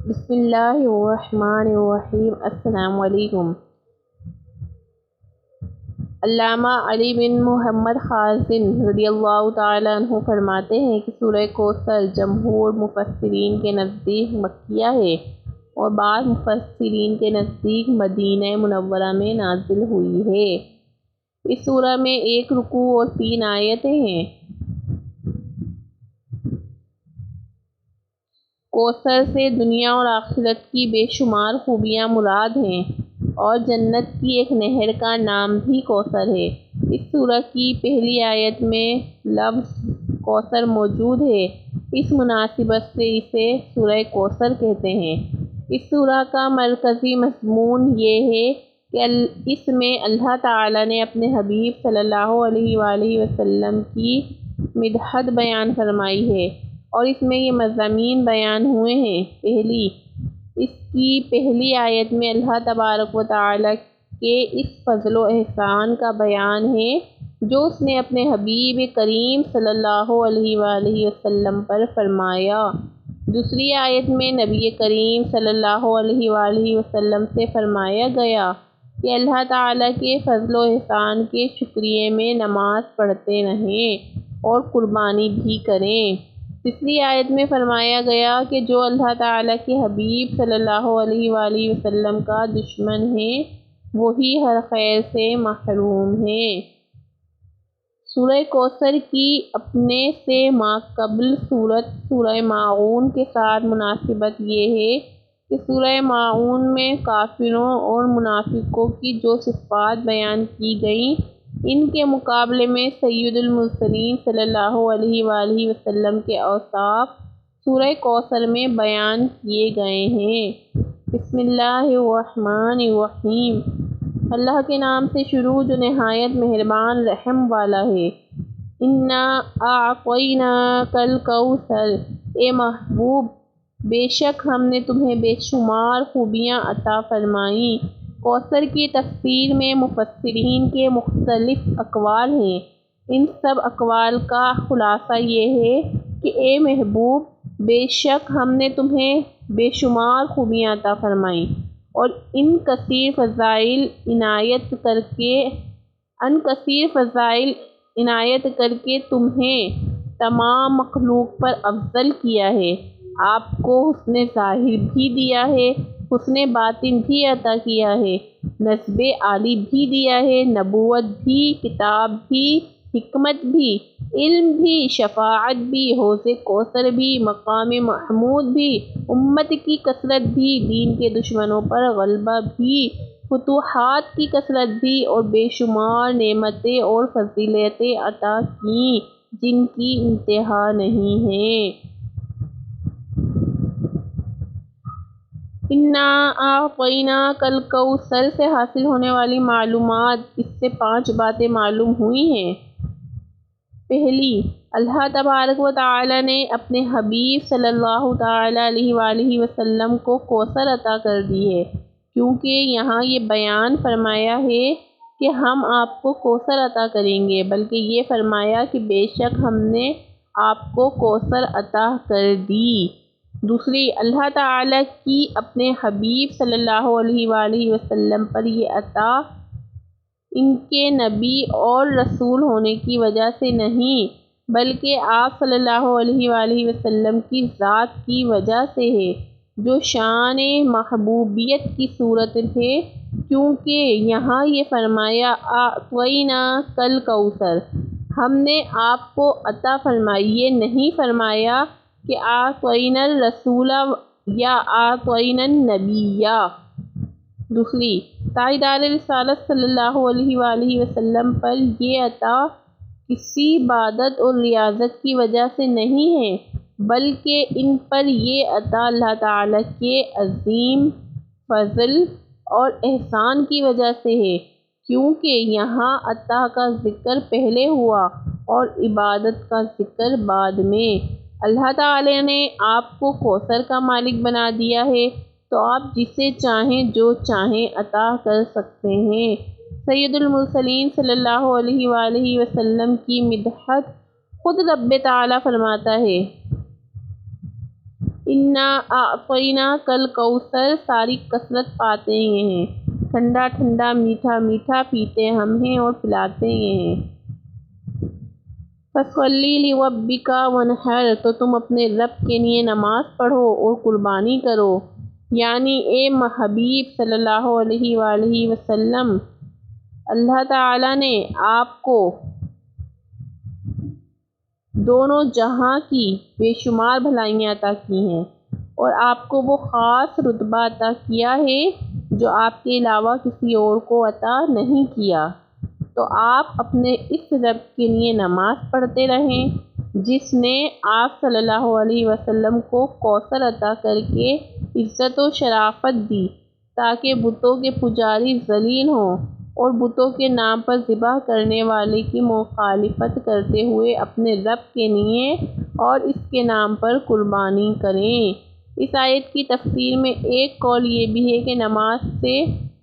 بسم اللہ الرحمن الرحیم۔ السلام علیکم۔ علامہ علی بن محمد خازن رضی اللہ تعالیٰ عنہ فرماتے ہیں کہ سورہ کوثر جمہور مفسرین کے نزدیک مکیہ ہے اور بعض مفسرین کے نزدیک مدینہ منورہ میں نازل ہوئی ہے۔ اس سورہ میں 1 رکوع اور 3 آیتیں ہیں۔ کوثر سے دنیا اور آخرت کی بے شمار خوبیاں مراد ہیں اور جنت کی ایک نہر کا نام بھی کوثر ہے۔ اس سورہ کی پہلی آیت میں لفظ کوثر موجود ہے، اس مناسبت سے اسے سورہ کوثر کہتے ہیں۔ اس سورہ کا مرکزی مضمون یہ ہے کہ اس میں اللہ تعالیٰ نے اپنے حبیب صلی اللہ علیہ وآلہ وسلم کی مدحت بیان فرمائی ہے اور اس میں یہ مضامین بیان ہوئے ہیں۔ اس کی پہلی آیت میں اللہ تبارک و تعالیٰ کے اس فضل و احسان کا بیان ہے جو اس نے اپنے حبیب کریم صلی اللہ علیہ وآلہ وسلم پر فرمایا۔ دوسری آیت میں نبی کریم صلی اللہ علیہ وآلہ وسلم سے فرمایا گیا کہ اللہ تعالیٰ کے فضل و احسان کے شکریہ میں نماز پڑھتے رہیں اور قربانی بھی کریں۔ تیسری آیت میں فرمایا گیا کہ جو اللہ تعالیٰ کے حبیب صلی اللہ علیہ وآلہ وسلم کا دشمن ہے وہی ہر خیر سے محروم ہے۔ سورہ کوثر کی اپنے سے ماقبل سورت سورہ ماعون کے ساتھ مناسبت یہ ہے کہ سورہ ماعون میں کافروں اور منافقوں کی جو صفات بیان کی گئیں ان کے مقابلے میں سید المرسلین صلی اللہ علیہ وآلہ وسلم کے اوصاف سورہ کوثر میں بیان کیے گئے ہیں۔ بسم اللہ الرحمن الرحیم۔ اللہ کے نام سے شروع جو نہایت مہربان رحم والا ہے۔ انا اعطیناک الکوثر، اے محبوب بے شک ہم نے تمہیں بے شمار خوبیاں عطا فرمائیں۔ کوثر کی تفسیر میں مفسرین کے مختلف اقوال ہیں۔ ان سب اقوال کا خلاصہ یہ ہے کہ اے محبوب بے شک ہم نے تمہیں بے شمار خوبیاں عطا فرمائیں اور ان کثیر فضائل عنایت کر کے تمہیں تمام مخلوق پر افضل کیا ہے۔ آپ کو حسن ظاہر بھی دیا ہے، حسن باطن بھی عطا کیا ہے، نسب عالی بھی دیا ہے، نبوت بھی، کتاب بھی، حکمت بھی، علم بھی، شفاعت بھی، حوض کوثر بھی، مقام محمود بھی، امت کی کثرت بھی، دین کے دشمنوں پر غلبہ بھی، فتوحات کی کثرت بھی اور بے شمار نعمتیں اور فضیلتیں عطا کیں جن کی انتہا نہیں ہے۔ انا اعطیناک الکوثر سے حاصل ہونے والی معلومات۔ اس سے 5 باتیں معلوم ہوئی ہیں۔ پہلی، اللہ تبارک و تعالیٰ نے اپنے حبیب صلی اللہ تعالیٰ علیہ وآلہ وسلم کو کوثر عطا کر دی ہے، کیونکہ یہاں یہ بیان فرمایا ہے کہ ہم آپ کو کوثر عطا کریں گے، بلکہ یہ فرمایا کہ بے شک ہم نے آپ کو کوثر عطا کر دی۔ دوسری، اللہ تعالیٰ کی اپنے حبیب صلی اللہ علیہ وآلہ وسلم پر یہ عطا ان کے نبی اور رسول ہونے کی وجہ سے نہیں بلکہ آپ صلی اللہ علیہ وآلہ وسلم کی ذات کی وجہ سے ہے، جو شان محبوبیت کی صورت ہے، کیونکہ یہاں یہ فرمایا اعطیناک الکوثر، ہم نے آپ کو عطا فرمائی، یہ نہیں فرمایا کہ اعطینا الرسول یا اعطینا النبی۔ دوسری، تاجدار رسالت صلی اللہ علیہ وآلہ وسلم پر یہ عطا کسی عبادت اور ریاضت کی وجہ سے نہیں ہے بلکہ ان پر یہ عطا اللہ تعالیٰ کے عظیم فضل اور احسان کی وجہ سے ہے، کیونکہ یہاں عطا کا ذکر پہلے ہوا اور عبادت کا ذکر بعد میں۔ اللہ تعالیٰ نے آپ کو کوثر کا مالک بنا دیا ہے تو آپ جسے چاہیں جو چاہیں عطا کر سکتے ہیں۔ سید المرسلین صلی اللہ علیہ وآلہ وسلم کی مدحت خود رب تعالیٰ فرماتا ہے، انا اعطینا کل کوثر، ساری کثرت پاتے ہیں، ٹھنڈا ٹھنڈا میٹھا میٹھا پیتے ہم ہیں اور پلاتے ہیں۔ فَصَلِّ لِرَبِّكَ وَانْحَرْ، تو تم اپنے رب کے لیے نماز پڑھو اور قربانی کرو، یعنی اے حبیب صلی اللہ علیہ وآلہ وسلم، اللہ تعالیٰ نے آپ کو دونوں جہاں کی بے شمار بھلائیاں عطا کی ہیں اور آپ کو وہ خاص رتبہ عطا کیا ہے جو آپ کے علاوہ کسی اور کو عطا نہیں کیا۔ تو آپ اپنے اس رب کے لیے نماز پڑھتے رہیں جس نے آپ صلی اللہ علیہ وسلم کو کوثر عطا کر کے عزت و شرافت دی تاکہ بتوں کے پجاری ذلیل ہوں اور بتوں کے نام پر ذبح کرنے والے کی مخالفت کرتے ہوئے اپنے رب کے لیے اور اس کے نام پر قربانی کریں۔ اس آیت کی تفسیر میں ایک قول یہ بھی ہے کہ نماز سے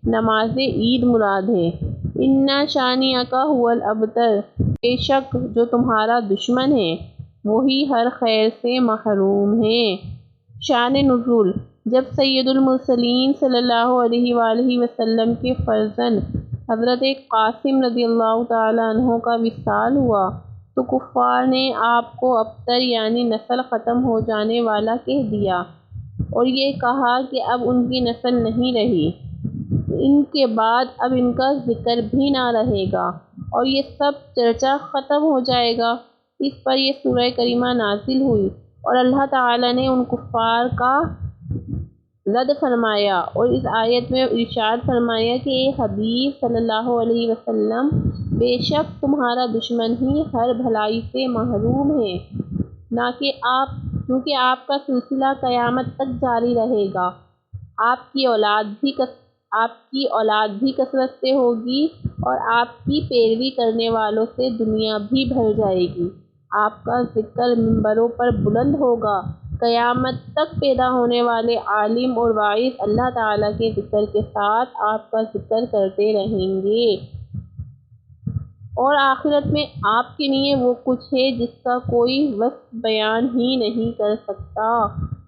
نماز عید مراد ہے۔ اِنَّ شَانِئَکَ هُوَ الْأَبْتَرُ، بے شک جو تمہارا دشمن ہے وہی ہر خیر سے محروم ہے۔ شان نزول، جب سید المرسلین صلی اللہ علیہ وآلہ وسلم کے فرزند حضرت قاسم رضی اللہ تعالیٰ عنہ کا وصال ہوا تو کفار نے آپ کو ابتر یعنی نسل ختم ہو جانے والا کہہ دیا اور یہ کہا کہ اب ان کی نسل نہیں رہی، ان کے بعد اب ان کا ذکر بھی نہ رہے گا اور یہ سب چرچا ختم ہو جائے گا۔ اس پر یہ سورہ کریمہ نازل ہوئی اور اللہ تعالیٰ نے ان کفار کا رد فرمایا اور اس آیت میں ارشاد فرمایا کہ اے حبیب صلی اللہ علیہ وسلم، بے شک تمہارا دشمن ہی ہر بھلائی سے محروم ہے، نہ کہ آپ، کیونکہ آپ کا سلسلہ قیامت تک جاری رہے گا، آپ کی اولاد بھی کثرت سے ہوگی اور آپ کی پیروی کرنے والوں سے دنیا بھی بھر جائے گی، آپ کا ذکر منبروں پر بلند ہوگا، قیامت تک پیدا ہونے والے عالم اور واعظ اللہ تعالیٰ کے ذکر کے ساتھ آپ کا ذکر کرتے رہیں گے، اور آخرت میں آپ کے لیے وہ کچھ ہے جس کا کوئی وصف بیان ہی نہیں کر سکتا۔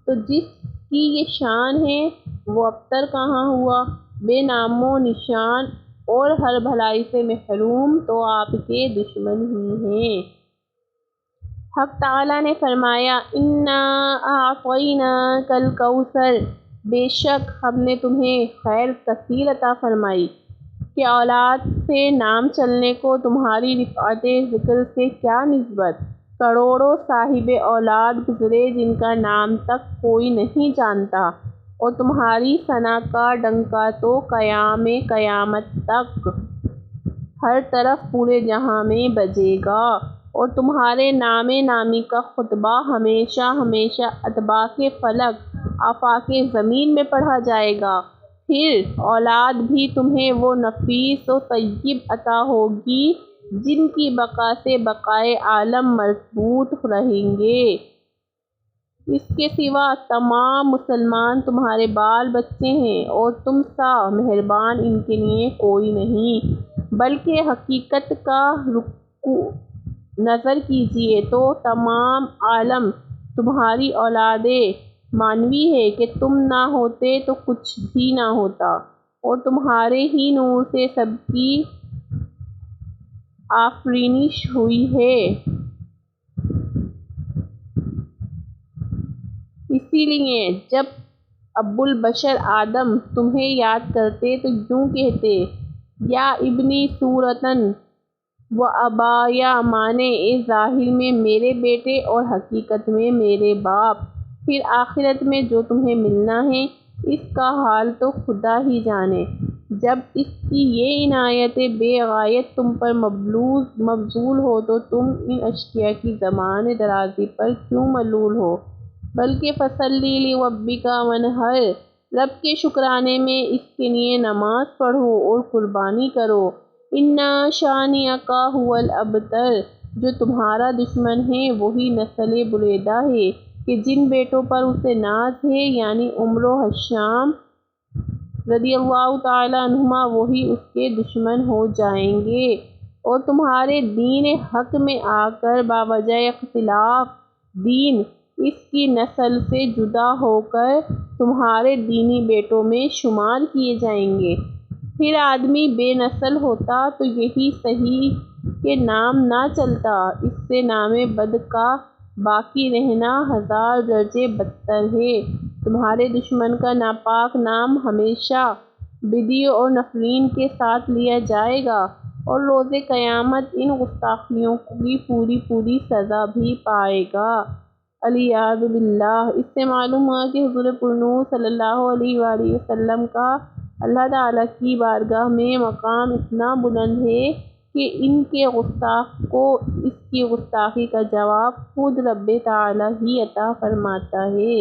تو جس کی یہ شان ہے وہ ابتر کہاں ہوا، بے نام و نشان اور ہر بھلائی سے محروم تو آپ کے دشمن ہی ہیں۔ حق تعالیٰ نے فرمایا اِنَّا أَعْطَيْنَاكَ الْكَوْثَرَ، بے شک ہم نے تمہیں خیر کثیر عطا فرمائی کہ اولاد سے نام چلنے کو تمہاری رفعت ذکر سے کیا نسبت، کروڑوں صاحب اولاد گزرے جن کا نام تک کوئی نہیں جانتا اور تمہاری ثنا کا ڈنکا تو قیام قیامت تک ہر طرف پورے جہاں میں بجے گا اور تمہارے نام نامی کا خطبہ ہمیشہ ہمیشہ اطباق فلک آفاق زمین میں پڑھا جائے گا، پھر اولاد بھی تمہیں وہ نفیس و طیب عطا ہوگی جن کی بقا سے بقائے عالم مربوط رہیں گے۔ اس کے سوا تمام مسلمان تمہارے بال بچے ہیں اور تم سا مہربان ان کے لیے کوئی نہیں، بلکہ حقیقت کا نظر کیجیے تو تمام عالم تمہاری اولاد مانوی ہے کہ تم نہ ہوتے تو کچھ بھی نہ ہوتا اور تمہارے ہی نور سے سب کی آفرینش ہوئی ہے، اسی لیے جب ابو البشر آدم تمہیں یاد کرتے تو یوں کہتے یا ابنی صورتاً و ابایا، مانے اے ظاہر میں میرے بیٹے اور حقیقت میں میرے باپ، پھر آخرت میں جو تمہیں ملنا ہے اس کا حال تو خدا ہی جانے۔ جب اس کی یہ عنایت بے غایت تم پر مبذول ہو تو تم ان اشیاء کی زبان درازی پر کیوں ملول ہو، بلکہ فَصَلِّ لِرَبِّكَ وَانْحَرْ، رب کے شکرانے میں اس کے لیے نماز پڑھو اور قربانی کرو۔ اِنَّ شَانِئَکَ هُوَ الْأَبْتَرُ، جو تمہارا دشمن ہے وہی نسل بریدہ ہے کہ جن بیٹوں پر اسے ناز ہے، یعنی عمر و ہشام رضی اللہ تعالیٰ عنہما، وہی اس کے دشمن ہو جائیں گے اور تمہارے دین حق میں آ کر باوجہ اختلاف دین اس کی نسل سے جدا ہو کر تمہارے دینی بیٹوں میں شمار کیے جائیں گے۔ پھر آدمی بے نسل ہوتا تو یہی صحیح کہ نام نہ چلتا، اس سے نام بد کا باقی رہنا 1000 درجے بدتر ہے۔ تمہارے دشمن کا ناپاک نام ہمیشہ بدعی اور نفرین کے ساتھ لیا جائے گا اور روز قیامت ان گستاخیوں کی پوری سزا بھی پائے گا۔ والعیاذ باللہ۔ اس سے معلوم ہوا کہ حضور پرنور صلی اللہ علیہ وآلہ وسلم کا اللہ تعالیٰ کی بارگاہ میں مقام اتنا بلند ہے کہ ان کے گستاخ کو اس کی گستاخی کا جواب خود رب تعالیٰ ہی عطا فرماتا ہے۔